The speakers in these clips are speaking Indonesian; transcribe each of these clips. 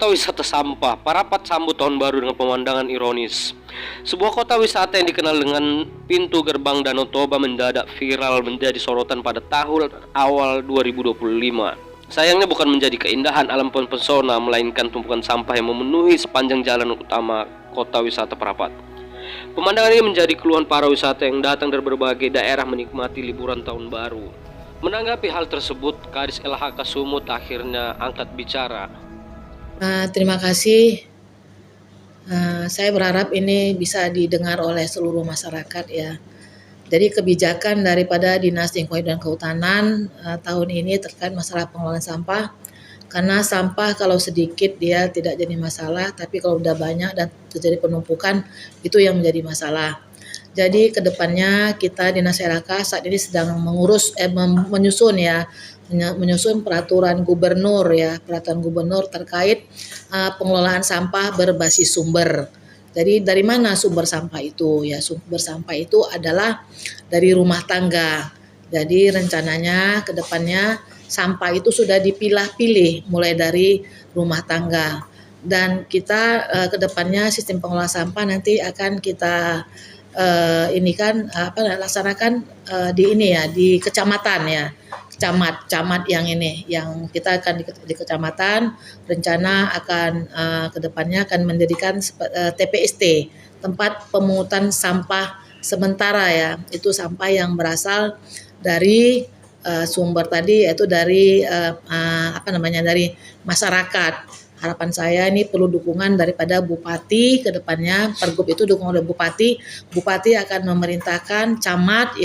Kota wisata sampah, Parapat sambut tahun baru dengan pemandangan ironis. Sebuah kota wisata yang dikenal dengan pintu gerbang Danau Toba mendadak viral menjadi sorotan pada tahun awal 2025. Sayangnya bukan menjadi keindahan alam pesona, melainkan tumpukan sampah yang memenuhi sepanjang jalan utama kota wisata Parapat. Pemandangan ini menjadi keluhan para wisata yang datang dari berbagai daerah menikmati liburan tahun baru. Menanggapi hal tersebut, Kadis LHK Sumut akhirnya angkat bicara. Terima kasih. Saya berharap ini bisa didengar oleh seluruh masyarakat ya. Jadi kebijakan daripada Dinas Lingkungan dan Kehutanan tahun ini terkait masalah pengelolaan sampah. Karena sampah kalau sedikit dia tidak jadi masalah, tapi kalau udah banyak dan terjadi penumpukan itu yang menjadi masalah. Jadi kedepannya kita Dinas LHK saat ini sedang menyusun peraturan gubernur terkait pengelolaan sampah berbasis sumber. Jadi dari mana sumber sampah itu? Ya, sumber sampah itu adalah dari rumah tangga. Jadi rencananya kedepannya sampah itu sudah dipilah-pilih mulai dari rumah tangga. Dan kita kedepannya sistem pengelolaan sampah nanti akan kita laksanakan di kecamatan ya, camat yang kita akan di kecamatan rencana akan kedepannya akan mendirikan TPST, tempat pemungutan sampah sementara ya, itu sampah yang berasal dari sumber tadi yaitu dari dari masyarakat. Harapan saya ini perlu dukungan daripada Bupati ke depannya, Pergub itu dukungan oleh Bupati. Bupati akan memerintahkan camat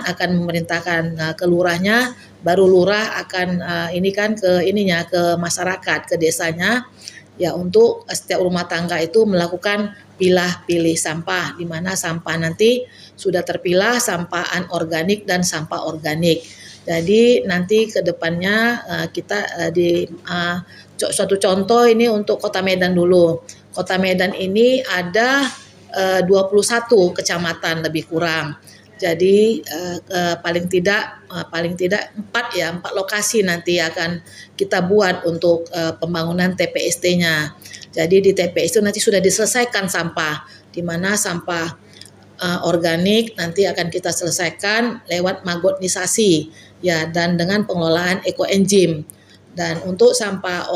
akan memerintahkan ke lurahnya, baru lurah akan ke masyarakat, ke desanya ya, untuk setiap rumah tangga itu melakukan pilih sampah, di mana sampah nanti sudah terpilah sampah anorganik dan sampah organik. Jadi nanti ke depannya kita suatu contoh ini untuk Kota Medan dulu. Kota Medan ini ada 21 kecamatan lebih kurang. Jadi paling tidak 4 lokasi nanti akan kita buat untuk pembangunan TPST-nya. Jadi di TPST nanti sudah diselesaikan sampah, di mana sampah organik nanti akan kita selesaikan lewat magonisasi ya, dan dengan pengelolaan ekoenzim. Dan untuk sampah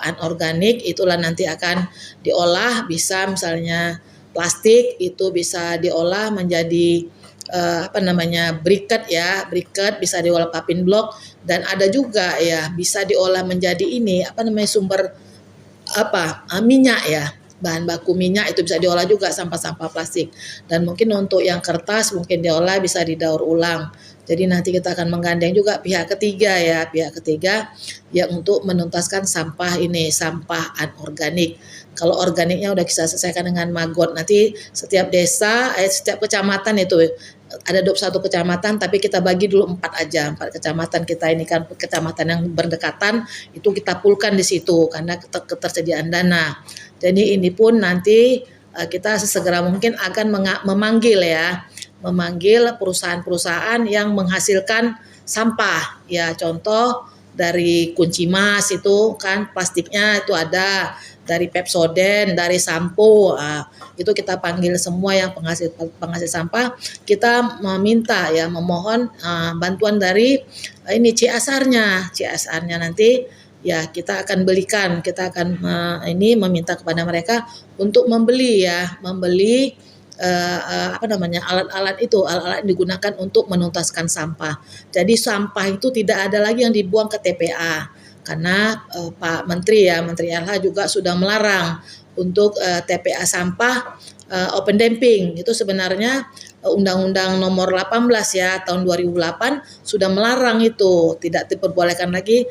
anorganik itulah nanti akan diolah, bisa misalnya plastik itu bisa diolah menjadi briket bisa diolah papin blok, dan ada juga ya bisa diolah menjadi sumber minyak ya, bahan baku minyak itu bisa diolah juga sampah-sampah plastik. Dan mungkin untuk yang kertas mungkin diolah bisa didaur ulang. Jadi nanti kita akan menggandeng juga pihak ketiga yang untuk menuntaskan sampah anorganik. Kalau organiknya udah kita selesaikan dengan magot, nanti setiap desa, setiap kecamatan itu ada 21 kecamatan, tapi kita bagi dulu 4 kecamatan kita ini kan, kecamatan yang berdekatan itu kita poolkan di situ karena ketersediaan dana. Jadi ini pun nanti kita sesegera mungkin akan memanggil perusahaan-perusahaan yang menghasilkan sampah ya, contoh dari kunci mas itu kan plastiknya itu ada, dari Pepsodent, dari sampo, itu kita panggil semua yang penghasil sampah. Kita memohon bantuan dari CSR-nya nanti ya, kita akan meminta kepada mereka untuk membeli alat-alat yang digunakan untuk menuntaskan sampah. Jadi sampah itu tidak ada lagi yang dibuang ke TPA, karena Pak Menteri LH juga sudah melarang untuk TPA sampah open dumping. Itu sebenarnya Undang-Undang Nomor 18 ya tahun 2008 sudah melarang itu, tidak diperbolehkan lagi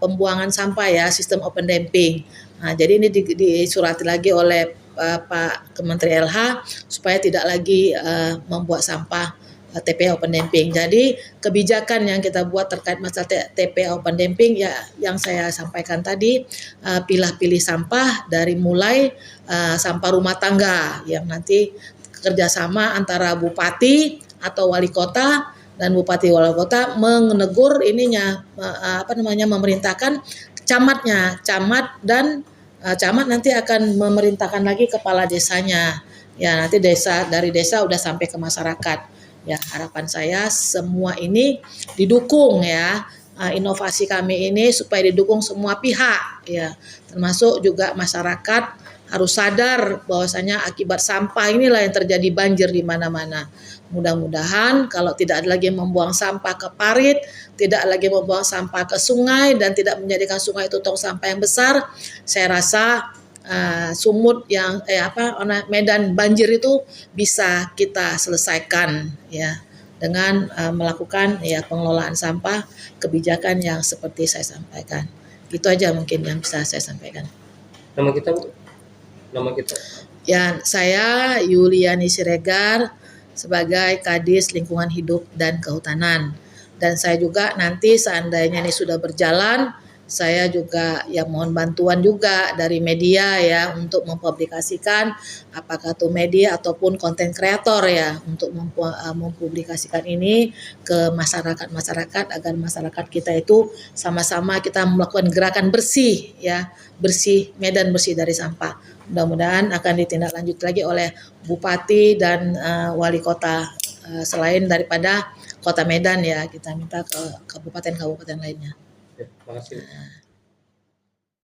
pembuangan sampah ya, sistem open dumping. Nah, jadi ini disurati lagi oleh Pak Menteri LH supaya tidak lagi membuat sampah TPA open dumping. Jadi kebijakan yang kita buat terkait masalah TPA open dumping ya, yang saya sampaikan tadi, pilih sampah dari mulai sampah rumah tangga yang nanti kerjasama antara bupati atau wali kota, dan bupati wali kota menegur memerintahkan camat dan camat nanti akan memerintahkan lagi kepala desanya. Ya, nanti dari desa udah sampai ke masyarakat. Ya, harapan saya semua ini didukung ya. Inovasi kami ini supaya didukung semua pihak ya, termasuk juga masyarakat harus sadar bahwasanya akibat sampah inilah yang terjadi banjir di mana-mana. Mudah-mudahan kalau tidak ada lagi membuang sampah ke parit, tidak lagi membuang sampah ke sungai dan tidak menjadikan sungai itu tong sampah yang besar, saya rasa sumut yang medan banjir itu bisa kita selesaikan ya dengan melakukan ya pengelolaan sampah, kebijakan yang seperti saya sampaikan. Itu aja mungkin yang bisa saya sampaikan. Nama kita Bu? Nama kita? Ya, saya Yuliani Siregar sebagai Kadis Lingkungan Hidup dan Kehutanan. Dan saya juga nanti seandainya ini sudah berjalan, saya juga ya mohon bantuan juga dari media ya untuk mempublikasikan apakah itu media ataupun konten kreator ya untuk mempublikasikan ini ke masyarakat agar masyarakat kita itu sama-sama kita melakukan gerakan bersih ya, bersih Medan, bersih dari sampah. Mudah-mudahan akan ditindaklanjut lagi oleh Bupati dan Wali Kota selain daripada Kota Medan ya, kita minta ke kabupaten-kabupaten lainnya. Terima kasih.